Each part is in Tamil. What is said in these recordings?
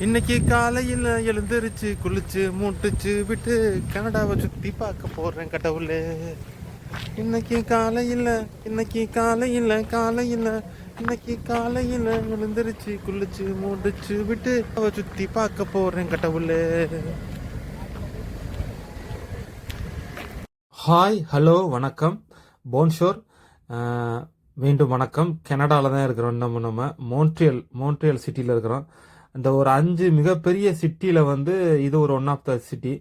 இன்னைக்கு காலையில் எழுந்திருச்சு குளிச்சு மூட்டுச்சு விட்டு கனடாவை சுற்றி பார்க்க போகிறேன் கடவுளே. இன்னைக்கு காலையில் இன்னைக்கு காலையில் எழுந்திருச்சு குளிச்சு மூட்டுச்சு விட்டு அவ சுற்றி பார்க்க போகிறேன் கடவுளே. ஹாய், ஹலோ, வணக்கம், போன்ஷோர். மீண்டும் வணக்கம். கனடாவில் தான் இருக்கிறோம். நம்ம மோன்ட்ரியல் சிட்டியில் இருக்கிறோம். அந்த ஒரு 5 மிகப்பெரிய சிட்டியில் வந்து இது ஒரு one of the city.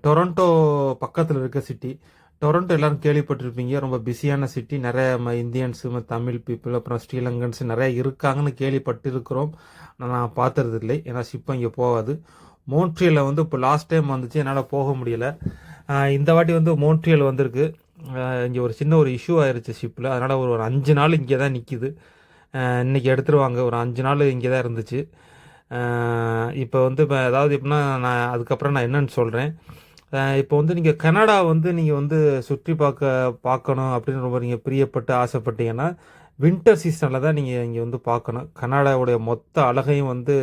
Toronto பக்கத்தில் இருக்க சிட்டி. டொரண்டோ எல்லாரும் கேள்விப்பட்டிருப்பீங்க, ரொம்ப பிஸியான சிட்டி. நிறைய இந்தியன்ஸு, தமிழ் பீப்புள், அப்புறம் ஸ்ரீலங்கன்ஸ் நிறைய இருக்காங்கன்னு கேள்விப்பட்டிருக்கிறோம். நான் பார்த்தது இல்லை, ஏன்னா ஷிப் இங்கே போகாது. மோன்ட்ரியலில் வந்து இப்போ லாஸ்ட் டைம் வந்துச்சு, என்னால் போக முடியலை. இந்த வாட்டி வந்து மோன்ட்ரியல் வந்திருக்கு. இங்கே ஒரு சின்ன ஒரு இஷ்யூ ஆயிடுச்சு ஷிப்பில், அதனால் ஒரு 5 நாள் இங்கே தான் நிற்கிது. இன்றைக்கி எடுத்துருவாங்க. ஒரு 5 நாள் இங்கே தான் இருந்துச்சு. இப்போ வந்து அதாவது எப்படின்னா, நான் அதுக்கப்புறம் நான் என்னன்னு சொல்கிறேன். இப்போ வந்து நீங்கள் கனடா வந்து நீங்கள் வந்து சுற்றி பார்க்கணும் அப்படின்னு ரொம்ப நீங்கள் பிரியப்பட்டு ஆசைப்பட்டீங்கன்னா, வின்டர் சீசனில் தான் நீங்கள் இங்கே வந்து பார்க்கணும். கனடாவுடைய மொத்த அழகையும் வந்து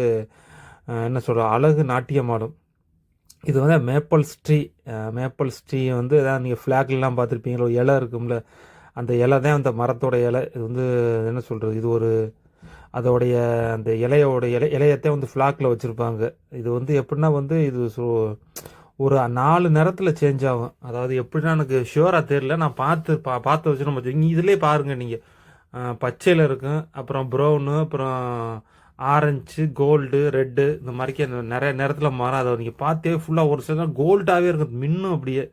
என்ன சொல்கிற அழகு நாட்டியமாடும். இது வந்து மேப்பிள் ஸ்ட்ரீ வந்து அதான் நீங்கள் ஃப்ளாக்லாம் பார்த்துருப்பீங்களா, ஒரு இலை இருக்கும்ல, அந்த இலை தான் அந்த மரத்தோட இலை. இது வந்து என்ன சொல்கிறது, இது ஒரு அதோடைய அந்த இலையத்தை வந்து ஃப்ளாக்கில் வச்சுருப்பாங்க. இது வந்து எப்படின்னா வந்து இது ஒரு 4 நேரத்தில் சேஞ்ச் ஆகும். அதாவது எப்படின்னா எனக்கு ஷுவராக தெரியல, நான் பார்த்து வச்சுருந்தோம். இங்கே இதிலே பாருங்கள் நீங்கள், பச்சையில் இருக்கும், அப்புறம் ப்ரௌனு, அப்புறம் ஆரஞ்சு, கோல்டு, ரெட்டு, இந்த மாதிரிக்கே நிறைய நேரத்தில் மாறும். அதை நீங்கள் பார்த்தே ஃபுல்லாக ஒரு சில கோல்டாகவே இருக்கும், மின்னும் அப்படியே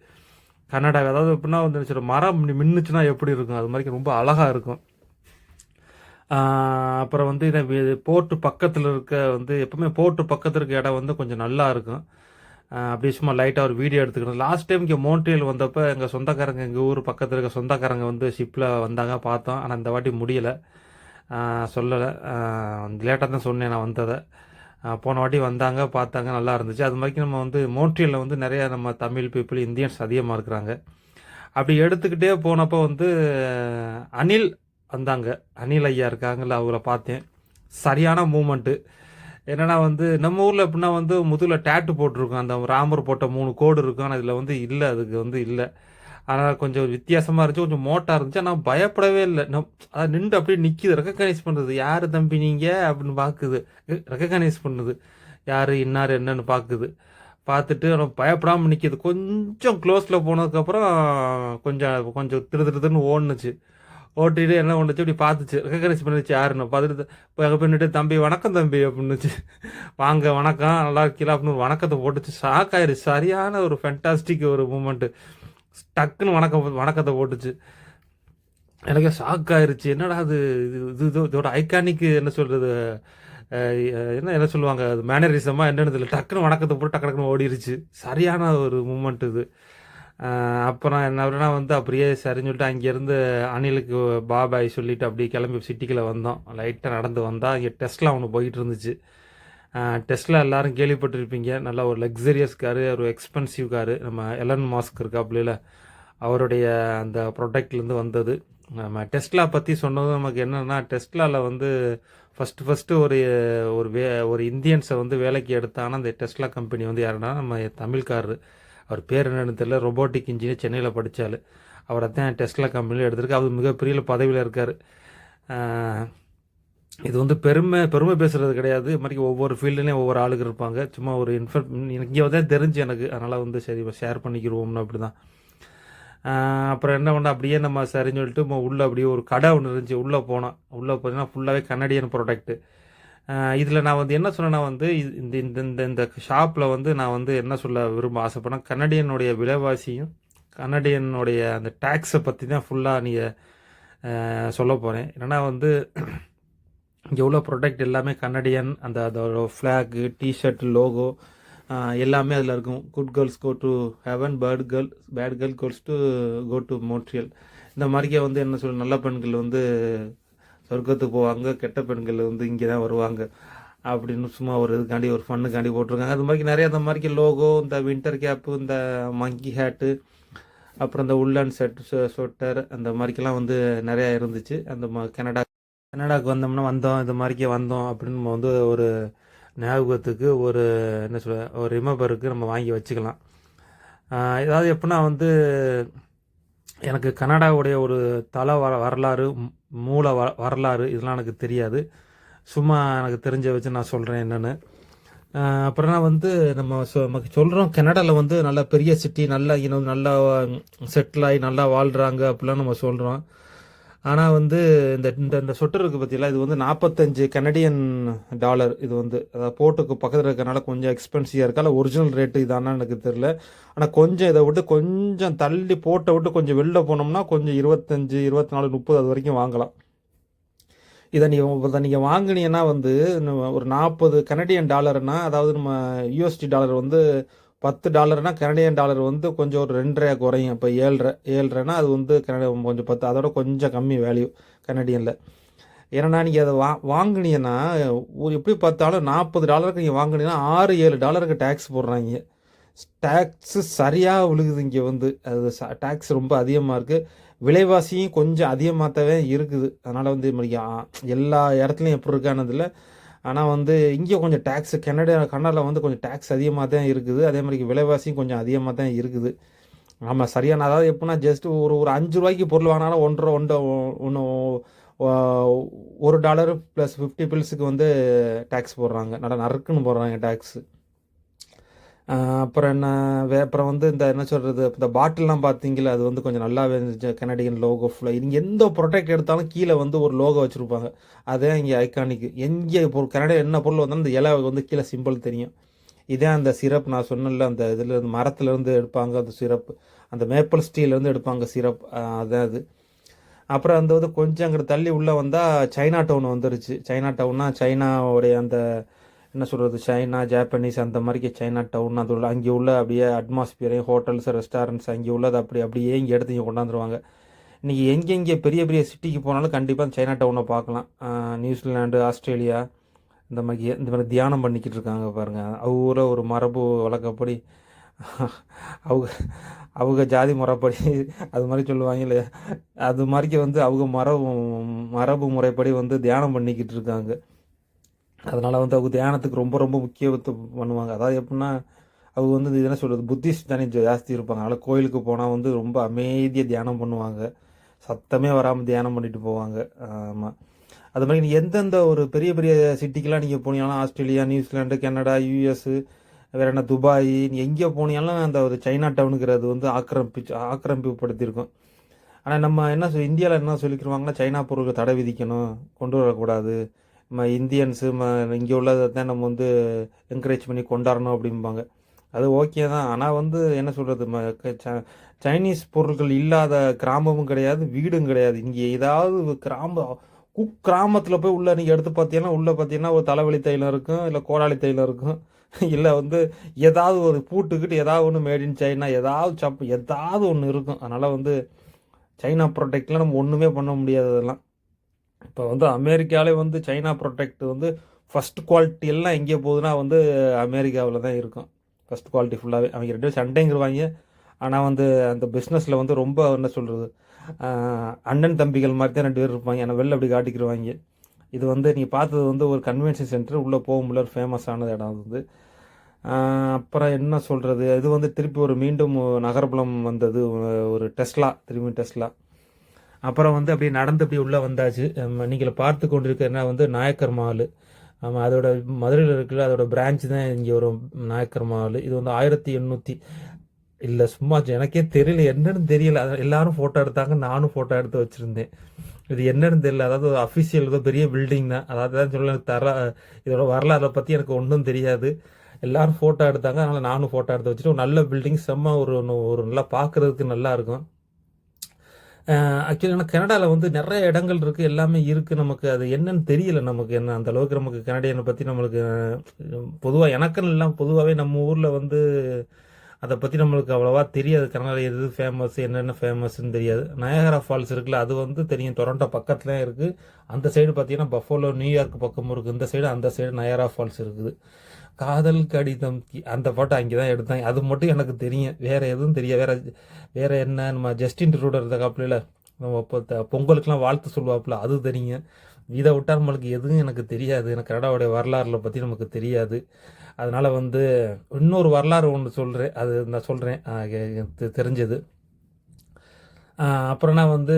கன்னடாவே. அதாவது எப்படின்னா வந்து மரம் மின்னுச்சுன்னா எப்படி இருக்கும், அது மாதிரி ரொம்ப அழகாக இருக்கும். அப்புறம் வந்து இதை போர்ட்டு பக்கத்தில் இருக்க வந்து எப்பவுமே போர்ட்டு பக்கத்தில் இருக்க இடம் வந்து கொஞ்சம் நல்லா இருக்கும். அப்படியே சும்மா லைட்டாக ஒரு வீடியோ எடுத்துக்கணும். லாஸ்ட் டைம் இங்கே மோன்ட்ரியல் வந்தப்போ எங்கள் சொந்தக்காரங்க, எங்கள் ஊர் பக்கத்தில் இருக்க சொந்தக்காரங்க வந்து ஷிப்பில் வந்தாங்க, பார்த்தோம். ஆனால் இந்த வாட்டி முடியலை, சொல்லலை. லேட்டாக தான் சொன்னேன் நான் வந்ததை. போன வாட்டி வந்தாங்க, பார்த்தாங்க, நல்லா இருந்துச்சு. அது மாதிரி நம்ம வந்து மோன்ட்ரியலில் வந்து நிறையா நம்ம தமிழ் பீப்புள், இந்தியன்ஸ் அதிகமாக இருக்கிறாங்க. அப்படி எடுத்துக்கிட்டே போனப்போ வந்து அனில் வந்தாங்க. அனில் ஐயா இருக்காங்கல்ல, அவங்கள பார்த்தேன். சரியான மூமெண்ட்டு. என்னென்னா வந்து நம்ம ஊரில் எப்படின்னா வந்து முதுகில் டேட்டு போட்டிருக்கோம், அந்த ராமர் போட்ட 3 கோடு இருக்கும். ஆனால் இதில் வந்து இல்லை, அதுக்கு வந்து இல்லை. ஆனால் கொஞ்சம் வித்தியாசமாக இருந்துச்சு, கொஞ்சம் மோட்டாக இருந்துச்சு. ஆனால் பயப்படவே இல்லை. அதை நின்று அப்படியே நிற்கிது, ரெக்கக்னைஸ் பண்ணுறது. யார் தம்பி நீங்கள் அப்படின்னு பார்க்குது, ரெக்கக்னைஸ் பண்ணுது. யார் இன்னார் என்னன்னு பார்க்குது. பார்த்துட்டு பயப்படாமல் நிற்கிது. கொஞ்சம் க்ளோஸில் போனதுக்கப்புறம் கொஞ்சம் திருதுன்னு ஓடுனுச்சு. ஓட்டிட்டு என்ன பண்ணுச்சு, இப்படி பார்த்துச்சு, ரெக்கக்னைஸ் பண்ணிச்சு யாருன்னு பார்த்துட்டு இப்போ பண்ணிட்டு, தம்பி வணக்கம் தம்பி அப்படின்னுச்சு. வாங்க வணக்கம், நல்லா இருக்கீங்களா அப்படின்னு ஒரு வணக்கத்தை போட்டுச்சு. ஷாக் ஆயிடுச்சு. சரியான ஒரு ஃபென்டாஸ்டிக் ஒரு மூமெண்ட்டு. டக்குன்னு வணக்கத்தை போட்டுச்சு. எனக்கு ஷாக் ஆயிடுச்சு. என்னடா அது, இதோட ஐகானிக் என்ன சொல்கிறது, என்ன சொல்லுவாங்க, அது மேனரிசமாக என்னென்னு தெரியல. டக்குன்னு வணக்கத்தை போட்டு டக்குன்னு ஓடிடுச்சு. சரியான ஒரு மூமெண்ட் இது. அப்புறம் என்ன வந்து அப்படியே சரின்னு சொல்லிட்டு அங்கேருந்து அணிலுக்கு பாபாய் சொல்லிவிட்டு அப்படியே கிளம்பி சிட்டிக்குள்ளே வந்தோம். லைட்டாக நடந்து வந்தால் இங்கே டெஸ்லா ஒன்று போயிட்டு இருந்துச்சு. டெஸ்லா எல்லோரும் கேள்விப்பட்டிருப்பீங்க, நல்லா ஒரு லக்ஸரியஸ் காரு, ஒரு எக்ஸ்பென்சிவ் காரு. நம்ம எலன் மாஸ்க் இருக்காப்புல, அவருடைய அந்த ப்ராடக்ட்லேருந்து வந்தது. நம்ம டெஸ்லா பற்றி சொன்னதும் நமக்கு என்னென்னா, டெஸ்லாவில் வந்து ஃபஸ்ட்டு ஒரு இந்தியன்ஸை வந்து வேலைக்கு எடுத்தாங்கன்னா அந்த டெஸ்லா கம்பெனி வந்து யாருன்னா நம்ம தமிழ்காரரு. அவர் பேர் என்னென்னு தெரியல, ரொபோட்டிக் இன்ஜினியர், சென்னையில் படித்தாள். அவரை தான் டெஸ்லா கம்பெனியில் எடுத்திருக்கு. அவர் மிகப்பெரிய பதவியில் இருக்கார். இது வந்து பெருமை பேசுகிறது கிடையாது. இது மாதிரி ஒவ்வொரு ஃபீல்டுலேயும் ஒவ்வொரு ஆளுங்க இருப்பாங்க. சும்மா ஒரு இங்கே தான் தெரிஞ்சு எனக்கு, அதனால் வந்து சரி ஷேர் பண்ணிக்கிடுவோம்னு அப்படி தான். அப்புறம் என்ன பண்ண, அப்படியே நம்ம சரின்னு சொல்லிட்டு உள்ளே அப்படியே ஒரு கடை ஒன்று இருந்துச்சு. உள்ளே போனீங்கன்னா ஃபுல்லாகவே கனடியன் ப்ராடக்ட்டு. இதில் நான் வந்து என்ன சொன்னேன்னா வந்து இந்த ஷாப்பில் வந்து நான் வந்து என்ன சொல்ல ஆசைப்படேன், கனடியனுடைய விலைவாசியும் கனடியனுடைய அந்த டேக்ஸை பற்றி தான் ஃபுல்லாக நீங்கள் சொல்ல போகிறேன். என்னென்னா வந்து இங்கே உள்ள ப்ராடக்ட் எல்லாமே கனடியன். அதோட ஃப்ளாகு, டிஷர்ட், லோகோ எல்லாமே அதில் இருக்கும். Good girls go to heaven, bad girl goals to go to Montreal. இந்த மாதிரிக்கே வந்து என்ன சொல்ல, நல்ல பெண்கள் வந்து சொர்க்கத்துக்கு போவாங்க, கெட்ட பெண்கள் வந்து இங்கே தான் வருவாங்க அப்படின்னு சும்மா ஒரு இதுக்காண்டி, ஒரு ஃபண்ணுக்காண்டி போட்டிருக்காங்க. அது மாதிரி நிறைய அந்த மாதிரி லோகோ, இந்த வின்டர் கேப்பு, இந்த மங்கி ஹேட்டு, அப்புறம் இந்த உள்ளன் ஸ்வெட்டர், அந்த மாதிரிக்கெல்லாம் வந்து நிறையா இருந்துச்சு. அந்த கனடாவுக்கு வந்தோம். இது மாதிரிக்கே வந்தோம் அப்படின்னு நம்ம வந்து ஒரு ஞாபகத்துக்கு ஒரு என்ன சொல்ல ஒரு ரிமெம்பருக்கு நம்ம வாங்கி வச்சுக்கலாம். ஏதாவது எப்படின்னா வந்து எனக்கு கனடாவுடைய ஒரு வரலாறு, மூல வரலாறு இதெல்லாம் எனக்கு தெரியாது. சும்மா எனக்கு தெரிஞ்ச வச்சு நான் சொல்கிறேன் என்னென்னு. அப்புறம்னா வந்து நமக்கு சொல்கிறோம் கனடாவில் வந்து நல்ல பெரிய சிட்டி, நல்லா நல்லா செட்டில் ஆகி நல்லா வாழ்கிறாங்க அப்படிலாம் நம்ம சொல்கிறோம். ஆனால் வந்து இந்த இந்த இந்த சொட்டர் இருக்குது பார்த்தீங்களா, இது வந்து 45 கனடியன் டாலர். இது வந்து அதாவது போர்ட்டுக்கு பக்கத்தில் இருக்கிறனால கொஞ்சம் எக்ஸ்பென்சிவாக இருக்கா, இல்லை ஒரிஜினல் ரேட்டு இதானா எனக்கு தெரில. ஆனால் கொஞ்சம் இதை விட்டு கொஞ்சம் தள்ளி போர்ட்டை விட்டு கொஞ்சம் வெளில போனோம்னா கொஞ்சம் 25, 24, 30 அது வரைக்கும் வாங்கலாம். இதை நீங்கள் வாங்கினீங்கன்னா வந்து ஒரு 40 கனடியன் டாலர்னா, அதாவது நம்ம யூஎஸ்டி டாலர் வந்து $10 கனடியன் டாலர் வந்து கொஞ்சம் ஒரு 2.5 குறையும். இப்போ 7.5 அது வந்து கொஞ்சம் 10, அதோட கொஞ்சம் கம்மி வேல்யூ கனடியனில். ஏன்னா நீங்கள் அதை வாங்கினீங்கன்னா எப்படி பார்த்தாலும் $40 நீங்கள் வாங்கினீங்கன்னா $6-7 டேக்ஸ் போடுறாங்க. டேக்ஸு சரியாக விழுகுது இங்கே வந்து. அது டேக்ஸ் ரொம்ப அதிகமாக இருக்குது. விலைவாசியும் கொஞ்சம் அதிகமாகவே இருக்குது. அதனால் வந்து எல்லா இடத்துலையும் எப்படி இருக்கானதில்லை. ஆனால் வந்து இங்கே கொஞ்சம் டேக்ஸு கனடாவில் வந்து கொஞ்சம் டேக்ஸ் அதிகமாக தான் இருக்குது. அதே மாதிரி விலைவாசியும் கொஞ்சம் அதிகமாக தான் இருக்குது. ஆமாம், சரியான. அதாவது எப்படின்னா ஜஸ்ட்டு ஒரு ஒரு $5 பொருள் வாங்கினாலும் ஒன்று $1 + 50 பில்ஸுக்கு வந்து டேக்ஸ் போடுறாங்க. நல்லா நறுக்குன்னு போடுறாங்க டேக்ஸு. அப்புறம் அப்புறம் வந்து இந்த என்ன சொல்கிறது, இந்த பாட்டில்லாம் பார்த்தீங்களா, அது வந்து கொஞ்சம் நல்லாவே இருந்துச்சு. கனடியன் லோகோ ஃபுல்லாக. நீங்கள் எந்த ப்ராடக்ட் எடுத்தாலும் கீழே வந்து ஒரு லோகோ வச்சுருப்பாங்க. அதே இங்கே ஐகானிக். எங்கே கனடியன் என்ன பொருள் வந்தாலும் இந்த இலை வந்து கீழே சிம்பிள் தெரியும். இதே அந்த சிரப் நான் சொன்னல, அந்த இதில் மரத்துலேருந்து எடுப்பாங்க அந்த சிரப், அந்த மேப்பிள் ஸ்டீலேருந்து எடுப்பாங்க சிரப், அதான் அது. அப்புறம் அந்த வந்து கொஞ்சம் அங்கே தள்ளி உள்ளே வந்தால் சைனா டவுன் வந்துருச்சு. சைனா டவுன்னா சைனாவுடைய அந்த என்ன சொல்கிறது, சைனா ஜாப்பனீஸ் அந்த மாதிரிக்கு சைனா டவுன். அது உள்ள அங்கே உள்ள அப்படியே அட்மாஸ்பியரையும் ஹோட்டல்ஸ் ரெஸ்டாரண்ட்ஸ் அங்கே உள்ளது அப்படியே இங்கே எடுத்து இங்கே கொண்டாந்துருவாங்க. இன்றைக்கி எங்கெங்கே பெரிய பெரிய சிட்டிக்கு போனாலும் கண்டிப்பாக சைனா டவுனை பார்க்கலாம். நியூசிலாண்டு, ஆஸ்திரேலியா இந்த மாதிரி தியானம் பண்ணிக்கிட்டு இருக்காங்க பாருங்கள். அவங்க ஒரு மரபு வழக்கப்படி அவங்க அவங்க ஜாதி முறைப்படி அது மாதிரி சொல்லுவாங்க இல்லையா, அது மாதிரிக்கு வந்து அவங்க மரபு முறைப்படி வந்து தியானம் பண்ணிக்கிட்டு இருக்காங்க. அதனால் வந்து அவங்க தியானத்துக்கு ரொம்ப ரொம்ப முக்கியத்துவம் பண்ணுவாங்க. அதாவது எப்படின்னா அவங்க வந்து இது என்ன சொல்கிறது, புத்திஸ்ட் தானே ஜாஸ்தி இருப்பாங்க. அதனால் கோயிலுக்கு போனால் வந்து ரொம்ப அமைதியாக தியானம் பண்ணுவாங்க. சத்தமே வராமல் தியானம் பண்ணிட்டு போவாங்க. ஆமாம், அது மாதிரி நீங்கள் எந்தெந்த ஒரு பெரிய பெரிய சிட்டிக்கெலாம் நீங்கள் போனீங்கன்னா, ஆஸ்திரேலியா, நியூசிலாண்டு, கனடா, யூஎஸ்ஸு, வேறு என்ன துபாய், நீங்கள் எங்கே போனீங்களும் அந்த ஒரு சைனா டவுனுங்கிறது வந்து ஆக்கிரமிப்புப்படுத்தியிருக்கும். ஆனால் நம்ம என்ன இந்தியாவில் என்ன சொல்லிக்கிறவாங்கன்னா, சைனா பொருளுக்கு தடை விதிக்கணும், கொண்டு வரக்கூடாது, நம்ம இந்தியன்ஸு இங்கே உள்ளதை தான் நம்ம வந்து என்கரேஜ் பண்ணி கொண்டாடணும் அப்படிம்பாங்க. அது ஓகே தான். ஆனால் வந்து என்ன சொல்கிறது, சைனீஸ் பொருட்கள் இல்லாத கிராமமும் கிடையாது, வீடும் கிடையாது. இங்கே ஏதாவது கிராமத்தில் போய் உள்ளே நீங்கள் எடுத்து பார்த்தீங்கன்னா, உள்ளே பார்த்தீங்கன்னா ஒரு தலைவலி தைலம் இருக்கும், இல்லை கோடாளி தைலம் இருக்கும், இல்லை வந்து ஏதாவது ஒரு பூட்டுக்கிட்டு ஏதாவது ஒன்று மேட் இன் சைனா, ஏதாவது ஒன்று இருக்கும். அதனால் வந்து சைனா ப்ராடக்ட்லாம் நம்ம ஒன்றுமே பண்ண முடியாததெல்லாம். இப்போ வந்து அமெரிக்காவிலே வந்து சைனா ப்ராடக்ட் வந்து ஃபஸ்ட் குவாலிட்டி எல்லாம் எங்கே போகுதுன்னா வந்து அமெரிக்காவில் தான் இருக்கும். ஃபஸ்ட் குவாலிட்டி ஃபுல்லாகவே அவங்க 2 பேரும் சண்டைங்கிறவாங்க. ஆனால் வந்து அந்த பிஸ்னஸில் வந்து ரொம்ப என்ன சொல்கிறது, அண்ணன் தம்பிகள் மாதிரி தான் 2 பேர் இருப்பாங்க. ஆனால் வெளில அப்படி காட்டிக்கிடுவாங்க. இது வந்து நீங்கள் பார்த்தது வந்து ஒரு கன்வென்ஷன் சென்டர், உள்ளே போக முடியல, ஒரு ஃபேமஸான இடம் வந்து. அப்புறம் என்ன சொல்கிறது, இது வந்து திருப்பி மீண்டும் நகர்புலம் வந்தது, ஒரு திரும்பி டெஸ்லா. அப்புறம் வந்து அப்படியே நடந்து அப்படி உள்ளே வந்தாச்சு. நீங்கள் பார்த்து கொண்டிருக்கிறனா வந்து நாயக்கர் மால். ஆமாம், அதோட மதுரையில் இருக்குல்ல, அதோட பிரான்ச் தான் இங்கே ஒரு நாயக்கர் மால். இது வந்து 1800 இல்லை சும்மா எனக்கே தெரியல, என்னன்னு தெரியல. எல்லாரும் ஃபோட்டோ எடுத்தாங்க, நானும் ஃபோட்டோ எடுத்து வச்சுருந்தேன். இது என்னன்னு தெரியல. அதாவது ஒரு அஃபிஷியல் ஏதோ பெரிய பில்டிங் தான். அதாவது தான் சொல்ல இதோட வரலாறை பற்றி எனக்கு ஒன்றும் தெரியாது. எல்லோரும் ஃபோட்டோ எடுத்தாங்க, அதனால் நானும் ஃபோட்டோ எடுத்து வச்சுட்டு, ஒரு நல்ல பில்டிங், செம்ம ஒரு நல்லா பார்க்குறதுக்கு நல்லா இருக்கும். ஆக்சுவலி ஆனால் கனடாவில் வந்து நிறைய இடங்கள் இருக்குது, எல்லாமே இருக்குது. நமக்கு அது என்னன்னு தெரியல. நமக்கு என்ன அந்த அளவுக்கு நமக்கு கனடியனை பற்றி நம்மளுக்கு பொதுவாக எனக்குன்னு இல்லாமல் பொதுவாகவே நம்ம ஊரில் வந்து அதை பற்றி நம்மளுக்கு அவ்வளோவா தெரியாது. கனடாவில் எது ஃபேமஸ், என்னென்ன ஃபேமஸ்ன்னு தெரியாது. நயாகரா ஃபால்ஸ் இருக்குல்ல, அது வந்து தெரியும், டொரண்டோ பக்கத்தில் இருக்குது. அந்த சைடு பார்த்தீங்கன்னா பஃபோலோ, நியூயார்க் பக்கமும் இருக்குது. அந்த சைடு நயாகரா ஃபால்ஸ் இருக்குது. காதல் கடிதம் அந்த பாட்டு அங்கே தான் எடுத்தாங்க. அது மட்டும் எனக்கு தெரியும், வேறு எதுவும் தெரியாது. வேறு என்ன, நம்ம ஜஸ்டின் ட்ரூடோ இருந்த காப்பில் நம்ம இப்போ பொங்கலுக்கெலாம் வாழ்த்து சொல்லுவாப்புல, அது தெரியும். இதை விட்டால் நம்மளுக்கு எதுவும் எனக்கு தெரியாது. எனக்கு கனடாவுடைய வரலாறுல பற்றி நமக்கு தெரியாது. அதனால் வந்து இன்னொரு வரலாறு ஒன்று சொல்கிறேன், அது நான் சொல்கிறேன் தெரிஞ்சது. அப்புறம் நான் வந்து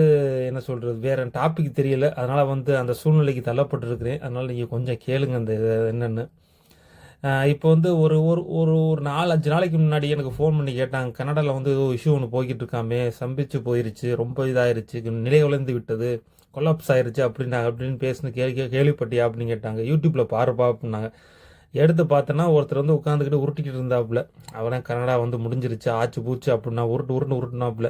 என்ன சொல்கிறது, வேறு டாபிக் தெரியல. அதனால் வந்து அந்த சூழ்நிலைக்கு தள்ளப்பட்டிருக்கிறேன். அதனால் நீங்கள் கொஞ்சம் கேளுங்க அந்த என்னென்னு. இப்போ வந்து ஒரு ஒரு ஒரு ஒரு 4-5 நாளைக்கு முன்னாடி எனக்கு ஃபோன் பண்ணி கேட்டாங்க, கனடாவில் வந்து ஏதோ இஷ்யூ ஒன்று போய்கிட்டு இருக்காமே, சம்பிச்சு போயிருச்சு, ரொம்ப இதாயிருச்சு, நிலை உழைந்து விட்டது, கொலாப்ஸ் ஆயிருச்சு அப்படின்னு பேசுன கேள்விப்பட்டியா அப்படின்னு கேட்டாங்க. யூடியூப்பில் பாருப்பா அப்படின்னாங்க. எடுத்து பார்த்தோன்னா ஒருத்தர் வந்து உட்காந்துக்கிட்டு உருட்டிக்கிட்டு இருந்தாப்புல. அவனே கனடா வந்து முடிஞ்சிருச்சு, ஆச்சு பூச்சு அப்படின்னா உருட்டுனாப்புல.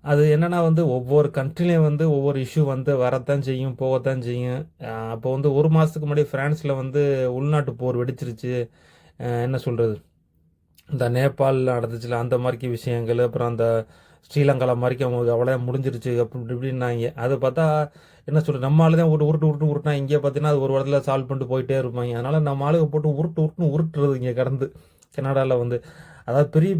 அது என்னென்னா வந்து ஒவ்வொரு கண்ட்ரிலையும் வந்து ஒவ்வொரு இஷ்யூ வந்து வரத்தான் செய்யும், போகத்தான் செய்யும். அப்போ வந்து ஒரு மாதத்துக்கு முன்னாடி ஃப்ரான்ஸில் வந்து உள்நாட்டு போர் வெடிச்சிருச்சு. என்ன சொல்கிறது, இந்த நேபாளில் நடந்துச்சுல அந்த மாதிரி விஷயங்கள், அப்புறம் அந்த ஸ்ரீலங்காவில் மாதிரிக்கு அவங்க அவ்வளோ முடிஞ்சிருச்சு இப்படின்னாங்க. அதை பார்த்தா என்ன சொல்கிறது, நம்ம ஆளு தான் உருட்டுனா, இங்கே பார்த்தீங்கன்னா அது ஒரு இடத்துல சால்வ் பண்ணிட்டு போயிட்டே இருப்பாங்க. அதனால் நம்ம ஆளுங்க போட்டு உருட்டுறது இங்கே கடந்து கனடாவில் வந்து. அதாவது பெரிய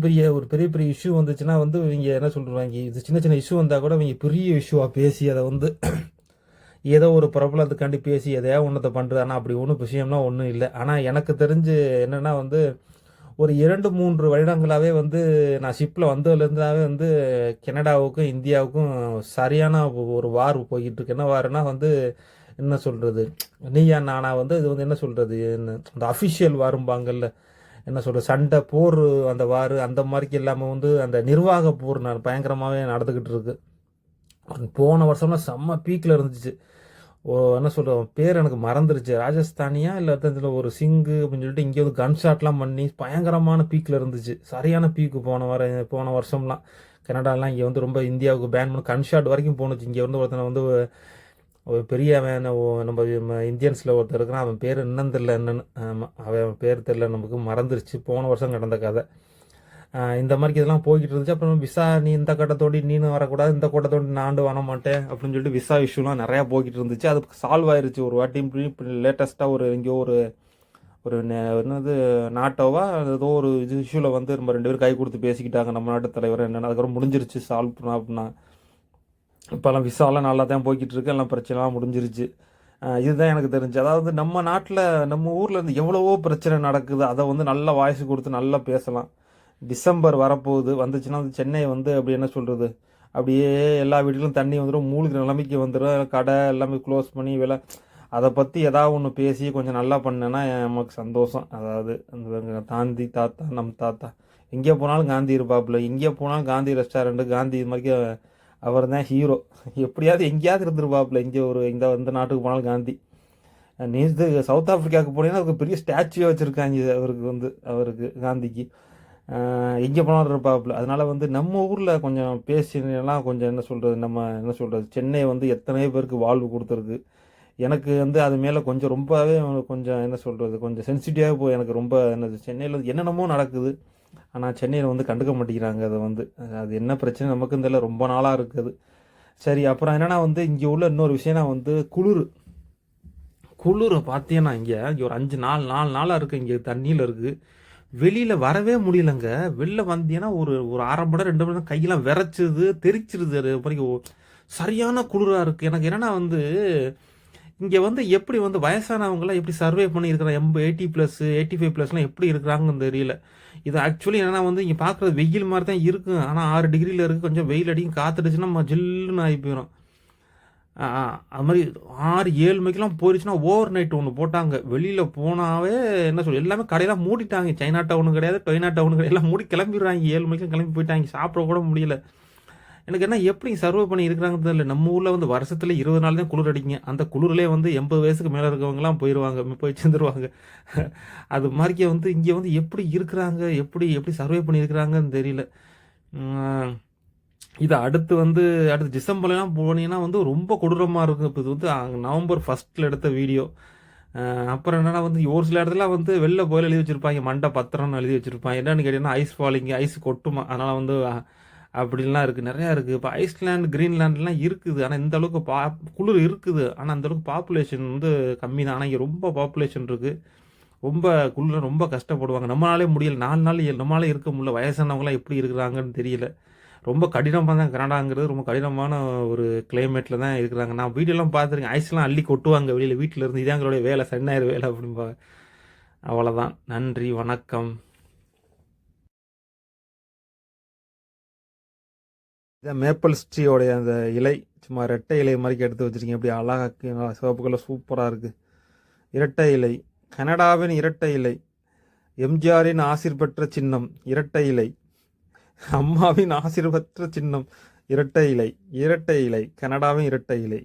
பெரிய இஷ்யூ வந்துச்சுன்னா வந்து இவங்க என்ன சொல்கிறாங்க, இது சின்ன சின்ன இஷ்யூ வந்தால் கூட இவங்க பெரிய இஷ்யூவாக பேசி அதை வந்து ஏதோ ஒரு பிரபலத்துக்காண்டி பேசி எதையா ஒன்றத்தை பண்ணுறது. ஆனால் அப்படி ஒன்றும் விஷயம்லாம் ஒன்றும் இல்லை. ஆனால் எனக்கு தெரிஞ்சு என்னென்னா வந்து ஒரு 2-3 வருடங்களாகவே வந்து நான் ஷிப்பில் வந்ததுலேருந்தாவே வந்து கனடாவுக்கும் இந்தியாவுக்கும் சரியான ஒரு வார் போய்கிட்டு இருக்கு. என்ன வாருன்னா வந்து என்ன சொல்கிறது, நீயா நானா வந்து இது வந்து என்ன சொல்கிறது, அந்த அஃபிஷியல் வாரும்பாங்கல்ல, என்ன சொல்கிறது, சண்டை போர் அந்த வார் அந்த மாதிரிக்கு இல்லாமல் வந்து அந்த நிர்வாக போர் பயங்கரமாகவே நடந்துக்கிட்டு இருக்கு. போன வருஷம்லாம் செம்ம பீக்கில் இருந்துச்சு. என்ன சொல்கிறோம், பேர் எனக்கு மறந்துருச்சு, ராஜஸ்தானியா இல்லை இதில் ஒரு சிங்கு அப்படின்னு சொல்லிட்டு இங்கே வந்து கன் ஷாட்லாம் பண்ணி பயங்கரமான பீக்கில் இருந்துச்சு. சரியான பீக்கு போன வருஷம்லாம் கனடாலாம் இங்கே வந்து ரொம்ப இந்தியாவுக்கு பேன் பண்ணி கன் ஷாட் வரைக்கும் போணுச்சு. இங்கே வந்து ஒருத்தனை வந்து ஒரு பெரிய நம்ம இந்தியன்ஸில் ஒருத்தர் இருக்கிறான், அவன் பேர் என்னன்னு தெரில, என்னென்னு அவன் பேர் தெரில, நமக்கு மறந்துருச்சு. போன வருஷம் நடந்த கதை. இந்த மாதிரி இதெல்லாம் போய்கிட்டு இருந்துச்சு. அப்புறம் விசா, நீ இந்த கட்டத்தோடி நீனும் வரக்கூடாது, இந்த கூட்டத்தோடி நான் வர மாட்டேன் அப்படின்னு சொல்லிட்டு விசா இஷ்யூலாம் நிறையா போய்கிட்டு இருந்துச்சு. அது சால்வ் ஆயிருச்சு ஒரு வாட்டி. லேட்டஸ்ட்டாக எங்கேயோ ஒரு என்னது நாட்டோவா ஏதோ ஒரு இஷ்யூவில் வந்து நம்ம 2 பேரும் கை கொடுத்து பேசிக்கிட்டாங்க, நம்ம நாட்டு தலைவர் என்னென்னு. அதுக்கப்புறம் முடிஞ்சிருச்சு, சால்வ் பண்ணா அப்படின்னா. இப்போல்லாம் விசாலாம் நல்லா தான் போய்கிட்டு இருக்கு, எல்லாம் பிரச்சனைலாம் முடிஞ்சிருச்சு. இதுதான் எனக்கு தெரிஞ்சு. அதாவது நம்ம நாட்டில் நம்ம ஊரில் இருந்து எவ்வளவோ பிரச்சனை நடக்குது, அதை வந்து நல்லா வாய்ஸ் கொடுத்து நல்லா பேசலாம். டிசம்பர் வரப்போகுது, வந்துச்சுன்னா வந்து சென்னை வந்து அப்படி என்ன சொல்கிறது, அப்படியே எல்லா வீட்டிலும் தண்ணி வந்துடும், மூழ்கிற நிலைமைக்கு வந்துடும், கடை எல்லாமே க்ளோஸ் பண்ணி அதை பற்றி ஏதாவது ஒன்று பேசி கொஞ்சம் நல்லா பண்ணேன்னா நமக்கு சந்தோஷம். அதாவது அந்த காந்தி தாத்தா, நம் தாத்தா எங்கே போனாலும் காந்தி இருப்பாப்புல, எங்கே போனாலும் காந்தி ரெஸ்டாரண்ட்டு, காந்தி இது மாதிரி அவர் தான் ஹீரோ. எப்படியாவது எங்கேயாவது இருந்துருப்பாப்புல. இங்கே இந்த நாட்டுக்கு போனாலும் காந்தி. நேற்று சவுத் ஆஃப்ரிக்காவுக்கு போனீங்கன்னா அதுக்கு பெரிய ஸ்டாச்சுவே வச்சுருக்காங்க அவருக்கு காந்திக்கு. எங்கே போனாலும் இருப்பாப்புல. அதனால் வந்து நம்ம ஊரில் கொஞ்சம் பேசினெல்லாம் கொஞ்சம் என்ன சொல்கிறது, சென்னை வந்து எத்தனையோ பேருக்கு வாழ்வு கொடுத்துருக்கு. எனக்கு வந்து அது மேலே கொஞ்சம் ரொம்பவே கொஞ்சம் என்ன சொல்கிறது, கொஞ்சம் சென்சிட்டிவாக போய் எனக்கு ரொம்ப என்னது, சென்னையில் என்னென்னமோ நடக்குது, ஆனால் சென்னையில் வந்து கண்டுக்க மாட்டேங்கிறாங்க. அதை வந்து அது என்ன பிரச்சனை நமக்கும் தெரியல, ரொம்ப நாளாக இருக்குது. சரி, அப்புறம் என்னென்னா வந்து இங்கே உள்ள இன்னொரு விஷயம்னா வந்து குளிரை பார்த்தீங்கன்னா இங்கே ஒரு 4 நாளாக இருக்குது, இங்கே தண்ணியில் இருக்குது, வெளியில் வரவே முடியலங்க. வெளில வந்தீங்கன்னா ஒரு 1/2 மணி நேரம் 2 மணி நேரம் கையெல்லாம் விரைச்சிது, தெரிச்சிருது. அது மாதிரி சரியான குளிராக இருக்குது. எனக்கு என்னென்னா வந்து இங்கே வந்து எப்படி வந்து வயசானவங்களாம் எப்படி சர்வே பண்ணியிருக்கிறாங்க, 80+, 85+லாம் எப்படி இருக்கிறாங்கன்னு தெரியல. இது ஆக்சுவலி என்னென்னா வந்து இங்கே பார்க்குறது வெயில் மாதிரி தான் இருக்கும், ஆனால் 6 டிகிரியில் இருக்குது. கொஞ்சம் வெயில் அடிக்கும், காற்றுடுச்சுன்னா நம்ம ஜில்லுன்னு ஆகி போயிடும். அது மாதிரி 6-7 மணிக்கெலாம் போயிடுச்சுன்னா ஓவர் நைட் ஒன்று போட்டாங்க. வெளியில் போனாவே என்ன எல்லாமே கடையெல்லாம் மூடிட்டாங்க. சைனா டவுனு கிடையாது, டொய்னா டவுனு கிடையாது, எல்லாம் மூடி கிளம்பிடுறாங்க. 7 மணிக்கெலாம் கிளம்பி போயிட்டாங்க, சாப்பிட கூட முடியல. எனக்கு என்ன எப்படி சர்வை பண்ணி இருக்கிறாங்கன்னு தெரியல. நம்ம ஊரில் வந்து வருஷத்தில் 20 நாள் தான் குளிர் அடிக்குங்க. அந்த குளிர்லேயே வந்து 80 வயசுக்கு மேலே இருக்கவங்கலாம் போய் சேர்ந்துருவாங்க. அது மாதிரிக்கே வந்து இங்கே வந்து எப்படி இருக்கிறாங்க, எப்படி சர்வை பண்ணியிருக்கிறாங்கன்னு தெரியல. இது அடுத்து டிசம்பர்லாம் போனீங்கன்னா வந்து ரொம்ப கொடூரமாக இருக்கும். இப்போ இது வந்து நவம்பர் 1 எடுத்த வீடியோ. அப்புறம் என்னென்னா வந்து ஒரு சில இடத்துல வந்து வெளில போயில் எழுதி வச்சுருப்பாங்க, மண்டை பத்திரம்னு எழுதி வச்சுருப்பாங்க. என்னென்னு கேட்டிங்கன்னா ஐஸ் ஃபாலிங், ஐஸ் கொட்டுமா, அதனால் வந்து அப்படின்லாம் இருக்குது, நிறையா இருக்குது. இப்போ ஐஸ்லாண்ட், கிரீன்லாண்ட்லாம் இருக்குது, ஆனால் இந்த அளவுக்கு குளிர் இருக்குது, ஆனால் அந்தளவுக்கு பாப்புலேஷன் வந்து கம்மி தான். ஆனால் இங்கே ரொம்ப பாப்புலேஷன் இருக்குது, ரொம்ப குளிர், ரொம்ப கஷ்டப்படுவாங்க. நம்மளாலே முடியல, 4 நாள் நம்மளாலே இருக்க முடியல. வயசானவங்களாம் எப்படி இருக்கிறாங்கன்னு தெரியல. ரொம்ப கடினமாக தான் கனடாங்கிறது ரொம்ப கடினமான ஒரு கிளைமேட்டில் தான் இருக்கிறாங்க. நான் வீடியோலாம் பார்த்துருக்கேன். ஐஸ்லாம் அள்ளி கொட்டுவாங்க வெளியில் வீட்டில் இருந்து. இதான் எங்களுடைய வேலை, சென்னாயிரம் வேலை அப்படிம்பாங்க. அவ்வளோதான். நன்றி, வணக்கம். இதான் மேப்பிள் ஸ்ட்ரீயோடைய அந்த இலை சும்மா ரெட்டை இலை மாதிரி எடுத்து வச்சுருக்கீங்க. அப்படி அழகாக சிவப்பு கலர் சூப்பராக இருக்குது. இரட்டை இலை, கனடாவின் இரட்டை இலை, எம்ஜிஆரின் ஆசிர் பெற்ற சின்னம் இரட்டை இலை, அம்மாவின் ஆசிர் பெற்ற சின்னம் இரட்டை இலை, இரட்டை இலை, கனடாவின் இரட்டை இலை.